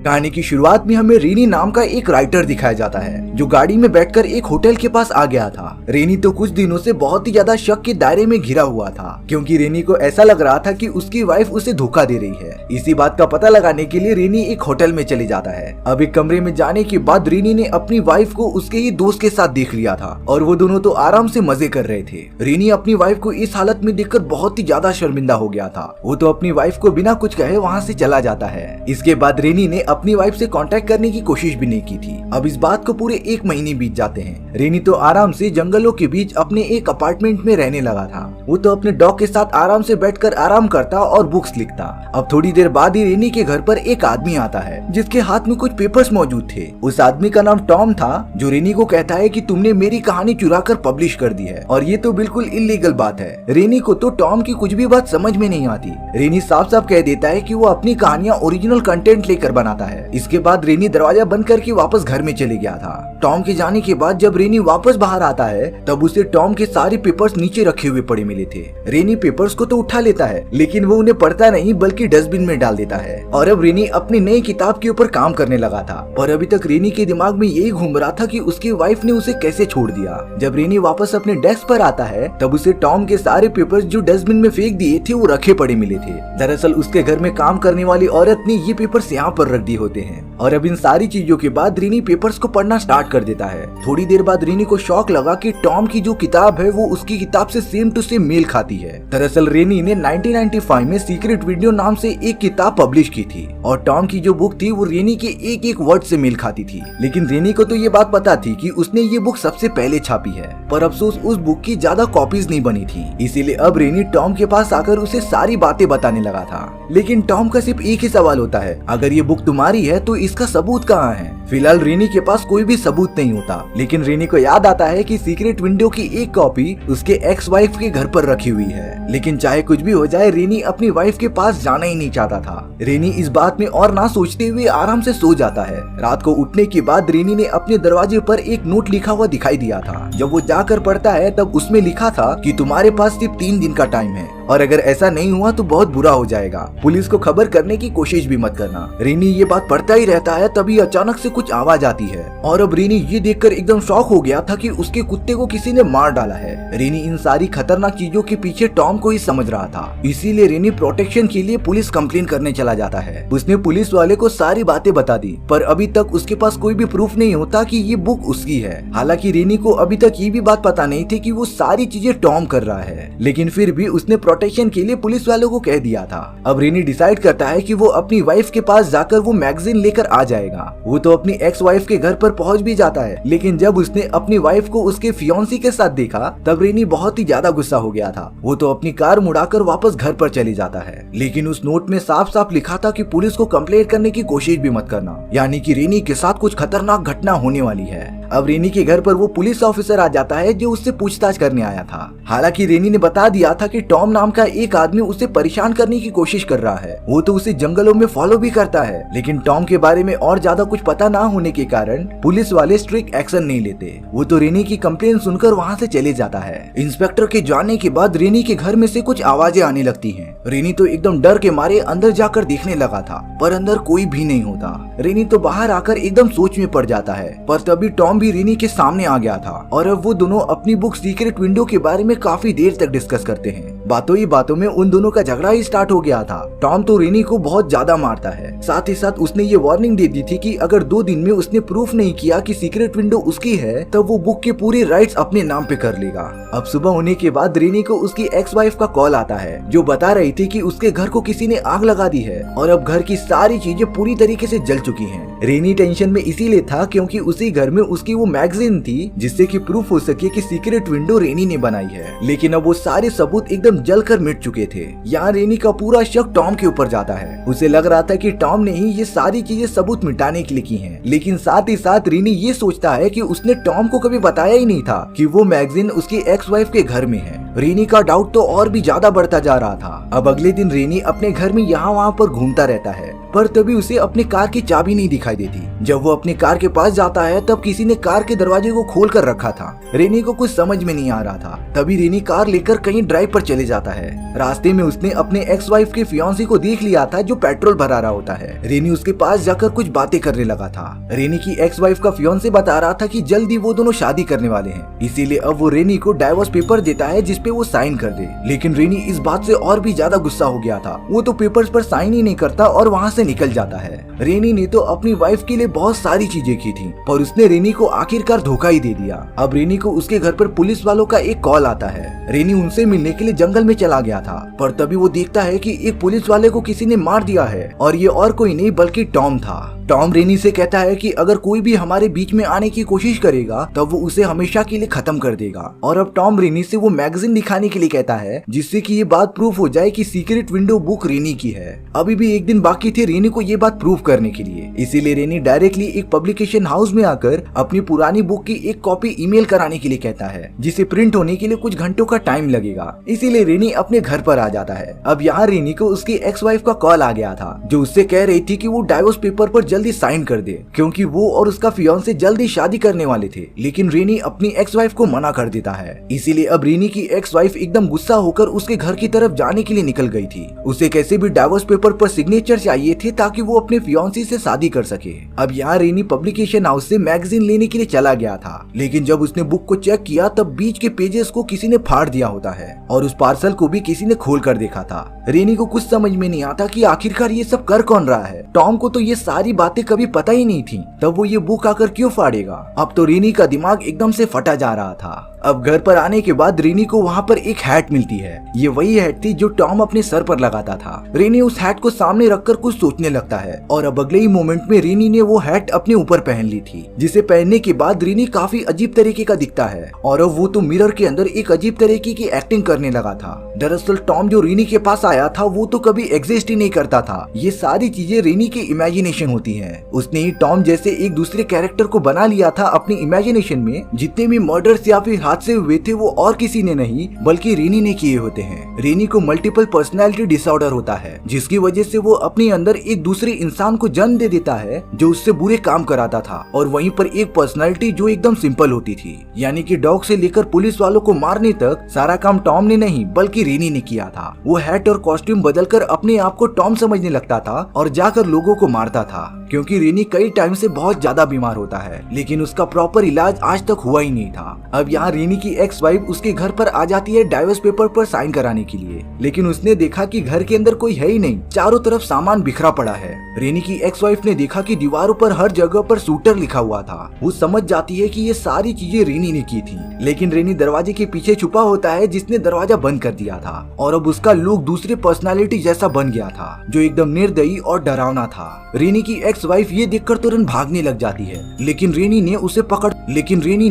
कहानी की शुरुआत में हमें रेनी नाम का एक राइटर दिखाया जाता है जो गाड़ी में बैठकर एक होटल के पास आ गया था। रेनी तो कुछ दिनों से बहुत ही ज्यादा शक के दायरे में घिरा हुआ था क्योंकि रेनी को ऐसा लग रहा था कि उसकी वाइफ उसे धोखा दे रही है। इसी बात का पता लगाने के लिए रेनी एक होटल में चले जाता है। अब एक कमरे में जाने के बाद रेनी ने अपनी वाइफ को उसके ही दोस्त के साथ देख लिया था और वो दोनों तो आराम से मजे कर रहे थे। रेनी अपनी वाइफ को इस हालत में देखकर बहुत ही ज्यादा शर्मिंदा हो गया था। वो तो अपनी वाइफ को बिना कुछ कहे वहाँ से चला जाता है। इसके बाद रेनी ने अपनी वाइफ से कांटेक्ट करने की कोशिश भी नहीं की थी। अब इस बात को पूरे 1 महीने बीत जाते हैं। रेनी तो आराम से जंगलों के बीच अपने एक अपार्टमेंट में रहने लगा था। वो तो अपने डॉग के साथ आराम से बैठकर आराम करता और बुक्स लिखता। अब थोड़ी देर बाद ही रेनी के घर पर एक आदमी आता है जिसके हाथ में कुछ पेपर्स मौजूद थे। उस आदमी का नाम टॉम था जो रेनी को कहता है कि तुमने मेरी कहानी चुरा कर पब्लिश कर दी है और ये तो बिल्कुल इलीगल बात है। रेनी को तो टॉम की कुछ भी बात समझ में नहीं आती। रेनी साफ साफ कह देता है कि वो अपनी कहानियां ओरिजिनल कंटेंट लेकर बनाता है। इसके बाद रेनी दरवाजा बंद करके वापस घर में चले गया था। टॉम के जाने के बाद जब रेनी वापस बाहर आता है तब उसे टॉम के सारे पेपर्स नीचे रखे हुए पड़े मिले थे। रेनी पेपर्स को तो उठा लेता है लेकिन वो उन्हें पढ़ता नहीं बल्कि डस्टबिन में डाल देता है। और अब रेनी अपनी नई किताब के ऊपर काम करने लगा था और अभी तक रेनी के दिमाग में यही घूम रहा था कि उसकी वाइफ ने उसे कैसे छोड़ दिया। जब रेनी वापस अपने डेस्क पर आता है तब उसे टॉम के सारे पेपर्स जो डस्टबिन में फेंक दिए थे वो रखे पड़े मिले थे। दरअसल उसके घर में काम करने वाली औरत ने ये पेपर्स यहाँ पर रख दिए होते हैं। और अब इन सारी चीजों के बाद रेनी पेपर्स को पढ़ना स्टार्ट कर देता है। थोड़ी देर बाद रेनी को शौक लगा कि टॉम की जो किताब है वो उसकी किताब से सेम टू सेम मेल खाती है। दरअसल रेनी ने 1995 में सीक्रेट वीडियो नाम से एक किताब पब्लिश की थी और टॉम की जो बुक थी वो रेनी के एक एक वर्ड से मेल खाती थी। लेकिन रेनी को तो ये बात पता थी कि उसने ये बुक सबसे पहले छापी है, पर अफसोस उस बुक की ज्यादा कॉपीज नहीं बनी थी। इसीलिए अब रेनी टॉम के पास आकर उसे सारी बातें बताने लगा था। लेकिन टॉम का सिर्फ एक ही सवाल होता है, अगर ये बुक तुम्हारी है तो इसका सबूत कहाँ है? फिलहाल रेनी के पास कोई भी सबूत नहीं होता। लेकिन रेनी को याद आता है कि सीक्रेट विंडो की एक कॉपी उसके एक्स वाइफ के घर पर रखी हुई है। लेकिन चाहे कुछ भी हो जाए रेनी अपनी वाइफ के पास जाना ही नहीं चाहता था। रेनी इस बात में और ना सोचते हुए आराम से सो जाता है। रात को उठने के बाद रेनी ने अपने दरवाजे पर एक नोट लिखा हुआ दिखाई दिया था। जब वो जाकर पढ़ता है तब उसमें लिखा था कि तुम्हारे पास सिर्फ 3 दिन का टाइम है और अगर ऐसा नहीं हुआ तो बहुत बुरा हो जाएगा। पुलिस को खबर करने की कोशिश भी मत करना। रेनी ये बात पढ़ता ही रहता है तभी अचानक से कुछ आवाज आती है और अब रेनी ये देखकर एकदम शॉक हो गया था कि उसके कुत्ते को किसी ने मार डाला है। रेनी इन सारी खतरनाक चीजों के पीछे टॉम को ही समझ रहा था। इसीलिए रेनी प्रोटेक्शन के लिए पुलिस कंप्लेन करने चला जाता है। उसने पुलिस वाले को सारी बातें बता दी पर अभी तक उसके पास कोई भी प्रूफ नहीं होता कि ये बुक उसकी है। हालांकि रेनी को अभी तक ये भी बात पता नहीं थी कि वो सारी चीजें टॉम कर रहा है, लेकिन फिर भी उसने प्रोटेक्शन के लिए पुलिस वालों को कह दिया था। अब रेनी डिसाइड करता है कि वो अपनी वाइफ के पास जाकर वो मैगजीन लेकर आ जाएगा। वो तो अपनी एक्स वाइफ के घर पर पहुंच भी जाता है, लेकिन जब उसने अपनी वाइफ को उसके फियांसी के साथ देखा तब रेनी बहुत ही ज्यादा गुस्सा हो गया था। वो तो अपनी कार मुड़ाकर वापस घर पर चले जाता है। लेकिन उस नोट में साफ साफ लिखा था कि पुलिस को कंप्लेंट करने की कोशिश भी मत करना, यानी कि रेनी के साथ कुछ खतरनाक घटना होने वाली है। अब रेनी के घर पर वो पुलिस ऑफिसर आ जाता है जो उससे पूछताछ करने आया था। हालांकि रेनी ने बता दिया था कि टॉम नाम का एक आदमी उसे परेशान करने की कोशिश कर रहा है। वो तो उसे जंगलों में फॉलो भी करता है, लेकिन टॉम के बारे में और ज्यादा कुछ पता ना होने के कारण पुलिस वाले स्ट्रिक्ट एक्शन नहीं लेते। वो तो रेनी की कंप्लेन सुनकर वहाँ से चले जाता है। इंस्पेक्टर के जाने के बाद रेनी के घर में से कुछ आवाजें आने लगती हैं। रेनी तो एकदम डर के मारे अंदर जाकर देखने लगा था पर अंदर कोई भी नहीं होता। रेनी तो बाहर आकर एकदम सोच में पड़ जाता है, पर तभी टॉम भी रेनी के सामने आ गया था और अब वो दोनों अपनी बुक सीक्रेट विंडो के बारे में काफी देर तक डिस्कस करते हैं। बातों ही बातों में उन दोनों का झगड़ा ही स्टार्ट हो गया था। टॉम तो रेनी को बहुत ज्यादा मारता है, साथ ही साथ उसने ये वार्निंग दे दी थी कि अगर 2 दिन में उसने प्रूफ नहीं किया कि सीक्रेट विंडो उसकी है तब वो बुक के पूरे राइट्स अपने नाम पे कर लेगा। अब सुबह होने के बाद रेनी को उसकी एक्स वाइफ का कॉल आता है जो बता रही थी कि उसके घर को किसी ने आग लगा दी है और अब घर की सारी चीजें पूरी तरीके से जल चुकी हैं। रेनी टेंशन में इसीलिए था क्योंकि उसी घर में उसकी वो मैगजीन थी जिससे कि प्रूफ हो सके कि सीक्रेट विंडो रेनी ने बनाई है। लेकिन अब वो सारे सबूत एकदम जलकर मिट चुके थे। यहाँ रेनी का पूरा शक टॉम के ऊपर जाता है। उसे लग रहा था कि टॉम ने ही ये सारी चीजें सबूत मिटाने के लिए की हैं। लेकिन साथ ही साथ रेनी ये सोचता है कि उसने टॉम को कभी बताया ही नहीं था कि वो मैगजीन उसकी एक्स वाइफ के घर में है। रेनी का डाउट तो और भी ज्यादा बढ़ता जा रहा था। अब अगले दिन रेनी अपने घर में यहाँ वहाँ पर घूमता रहता है, पर तभी उसे अपने कार की चाबी नहीं दिखाई देती। जब वो अपने कार के पास जाता है तब किसी ने कार के दरवाजे को खोल कर रखा था। रेनी को कुछ समझ में नहीं आ रहा था। तभी रेनी कार लेकर कहीं ड्राइव पर चले जाता है। रास्ते में उसने अपने एक्स वाइफ के फियांसी को देख लिया था जो पेट्रोल भरा रहा होता है। रेनी उसके पास जाकर कुछ बातें करने लगा था। रेनी की एक्स वाइफ का फियांसी बता रहा था कि जल्दी वो दोनों शादी करने वाले हैं, इसीलिए अब वो रेनी को डाइवोर्स पेपर देता है जिसपे वो साइन कर दे। लेकिन रेनी इस बात से और भी ज्यादा गुस्सा हो गया था। वो तो पेपर्स पर साइन ही नहीं करता और वहाँ से निकल जाता है। रेनी ने तो अपनी वाइफ के लिए बहुत सारी चीजें की थी, पर उसने रेनी को आखिरकार धोखा ही दे दिया। अब रेनी को उसके घर पर पुलिस वालों का एक कॉल आता है। रेनी उनसे मिलने के लिए जंगल में चला गया था, पर तभी वो देखता है कि एक पुलिस वाले को किसी ने मार दिया है और ये और कोई नहीं बल्कि टॉम था। टॉम रेनी से कहता है कि अगर कोई भी हमारे बीच में आने की कोशिश करेगा तब वो उसे हमेशा के लिए खत्म कर देगा। और अब टॉम रेनी से वो मैगजीन दिखाने के लिए कहता है जिससे कि ये बात प्रूफ हो जाए कि सीक्रेट विंडो बुक रेनी की है। अभी भी एक दिन बाकी थे रेनी को ये बात प्रूफ करने के लिए, इसीलिए रेनी डायरेक्टली एक पब्लिकेशन हाउस में आकर अपनी पुरानी बुक की एक कॉपी ईमेल कराने के लिए कहता है, जिसे प्रिंट होने के लिए कुछ घंटों का टाइम लगेगा। इसीलिए रेनी अपने घर पर आ जाता है। अब यहाँ रेनी को उसकी एक्स वाइफ का कॉल आ गया था जो उससे कह रही थी कि वो डाइवोर्स पेपर पर जल्दी साइन कर दे, क्योंकि वो और उसका फियांसे जल्दी शादी करने वाले थे। लेकिन रेनी अपनी एक्स वाइफ को मना कर देता है। इसीलिए अब रेनी की एक्स वाइफ एकदम गुस्सा होकर उसके घर की तरफ जाने के लिए निकल गई थी। उसे कैसे भी डाइवोर्स पेपर पर सिग्नेचर चाहिए थे ताकि वो अपने फियांसी से शादी कर सके। अब यहाँ रेनी पब्लिकेशन हाउस से मैगजीन लेने के लिए चला गया था, लेकिन जब उसने बुक को चेक किया तब बीच के पेजेस को किसी ने फाड़ दिया होता है और उस पार्सल को भी किसी ने खोल कर देखा था। रेनी को कुछ समझ में नहीं आता कि आखिरकार ये सब कर कौन रहा है। टॉम को तो ये सारी बातें कभी पता ही नहीं थी, तब वो ये बुक आकर क्यों फाड़ेगा। अब तो रेनी का दिमाग एकदम से फटा जा रहा था। अब घर पर आने के बाद रेनी को वहाँ पर एक हैट मिलती है। ये वही हैट थी जो टॉम अपने सर पर लगाता था। रेनी उस हैट को सामने रखकर कुछ सोचने लगता है और अब अगले ही मोमेंट में रेनी ने वो हैट अपने ऊपर पहन ली थी, जिसे पहनने के बाद रेनी काफी अजीब तरीके का दिखता है और अब वो तो मिरर के अंदर एक अजीब तरीके की एक्टिंग करने लगा था। दरअसल टॉम जो रेनी के पास आया था वो तो कभी एग्जिस्ट ही नहीं करता था। ये सारी चीजें रेनी की इमेजिनेशन होती है। उसने ही टॉम जैसे एक दूसरे कैरेक्टर को बना लिया था अपनी इमेजिनेशन में। जितने भी मर्डर्स या फिर हादसे हुए थे वो और किसी ने नहीं बल्कि रेनी ने किए होते हैं। रेनी को मल्टीपल पर्सनैलिटी डिसऑर्डर होता है, जिसकी वजह से वो अपने अंदर एक दूसरे इंसान को जन्म दे देता है जो उससे बुरे काम कराता था, और वहीं पर एक पर्सनैलिटी जो एकदम सिंपल होती थी। यानी कि डॉग से लेकर पुलिस वालों को मारने तक सारा काम टॉम ने नहीं बल्कि रेनी ने किया था। वो हैट और कॉस्ट्यूम बदलकर अपने आप को टॉम समझने लगता था और जाकर लोगों को मारता था, क्योंकि रेनी कई टाइम से बहुत ज्यादा बीमार होता है, लेकिन उसका प्रॉपर इलाज आज तक हुआ ही नहीं था। अब यहाँ रेनी की एक्स वाइफ उसके घर पर आ जाती है डाइवोर्स पेपर पर साइन कराने के लिए, लेकिन उसने देखा कि घर के अंदर कोई है ही नहीं, चारों तरफ सामान बिखरा पड़ा है। रेनी की एक्स वाइफ ने देखा कि दीवारों पर हर जगह पर शूटर लिखा हुआ था। वो समझ जाती है कि ये सारी चीजें रेनी ने की थी, लेकिन रेनी दरवाजे के पीछे छुपा होता है जिसने दरवाजा बंद कर दिया था, और अब उसका लुक दूसरी पर्सनालिटी जैसा बन गया था जो एकदम निर्दयी और डरावना था। रेनी की एक्स वाइफ ये देखकर तुरंत भागने लग जाती है, लेकिन रेनी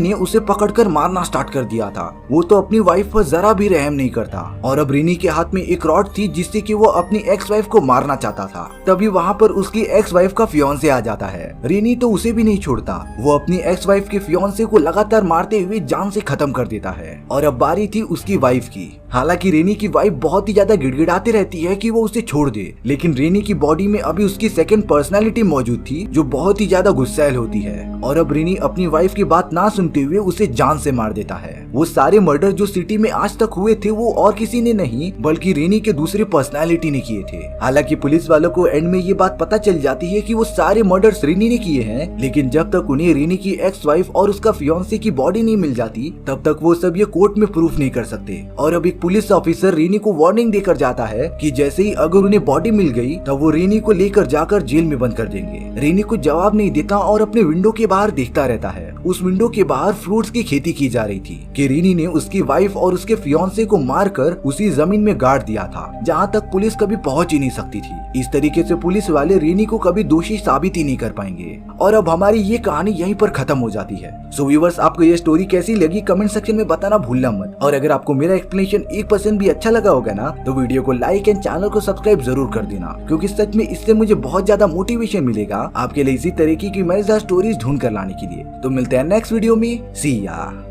ने उसे पकड़कर मारना स्टार्ट कर दिया था। वो तो अपनी वाइफ पर जरा भी रहम नहीं करता, और अब रेनी के हाथ में एक रॉड थी जिससे कि वो अपनी एक्स वाइफ को मारना चाहता था। तभी वहाँ पर उसकी एक्स वाइफ का फियांसे आ जाता है। रेनी तो उसे भी नहीं छोड़ता, वो अपनी एक्स वाइफ के फियांसे को लगातार मारते हुए जान से खत्म कर देता है। और अब बारी थी उसकी वाइफ की। हालांकि रेनी की वाइफ बहुत ही ज्यादा गिड़गिड़ाती रहती है कि वो उसे छोड़ दे, लेकिन रेनी की बॉडी में अभी उसकी सेकंड पर्सनालिटी मौजूद थी जो बहुत ही ज्यादा गुस्सैल होती है, और अब रेनी अपनी वाइफ की बात ना सुनते हुए उसे जान से मार देता है। वो सारे मर्डर जो सिटी में आज तक हुए थे वो और किसी ने नहीं बल्कि रेनी के दूसरे पर्सनालिटी ने किए थे। हालांकि पुलिस वालों को एंड में ये बात पता चल जाती है कि वो सारे मर्डर्स रेनी ने किए हैं, लेकिन जब तक उन्हें रेनी की एक्स वाइफ और उसका फियांसे की बॉडी नहीं मिल जाती तब तक वो सब ये कोर्ट में प्रूफ नहीं कर सकते। और अब एक पुलिस ऑफिसर रेनी को वार्निंग देकर जाता है कि जैसे ही अगर उन्हें बॉडी मिल गई तब वो रेनी को लेकर जाकर जेल में बंद कर देंगे। रेनी को जवाब नहीं देता और अपने विंडो के बाहर देखता रहता है। उस विंडो के बाहर फ्रूट्स की खेती की जा रही थी कि रेनी ने उसकी वाइफ और उसके फियांसे को मारकर उसी जमीन में गाड़ दिया था जहां तक पुलिस कभी पहुंच ही नहीं सकती थी। इस तरीके से पुलिस वाले रेनी को कभी दोषी साबित ही नहीं कर पाएंगे। और अब हमारी ये कहानी यहीं पर खत्म हो जाती है। सो व्यूअर्स, आपको ये स्टोरी कैसी लगी कमेंट सेक्शन में बताना भूलना मत। और अगर आपको मेरा एक्सप्लेनेशन 1% भी अच्छा लगा होगा ना तो वीडियो को लाइक एंड चैनल को सब्सक्राइब जरूर कर देना, क्योंकि सच में इससे मुझे बहुत ज्यादा मोटिवेशन मिलेगा आपके लिए इसी तरीके की मजेदार स्टोरीज ढूंढ कर लाने के लिए। तो मिलते हैं नेक्स्ट वीडियो में। सी या।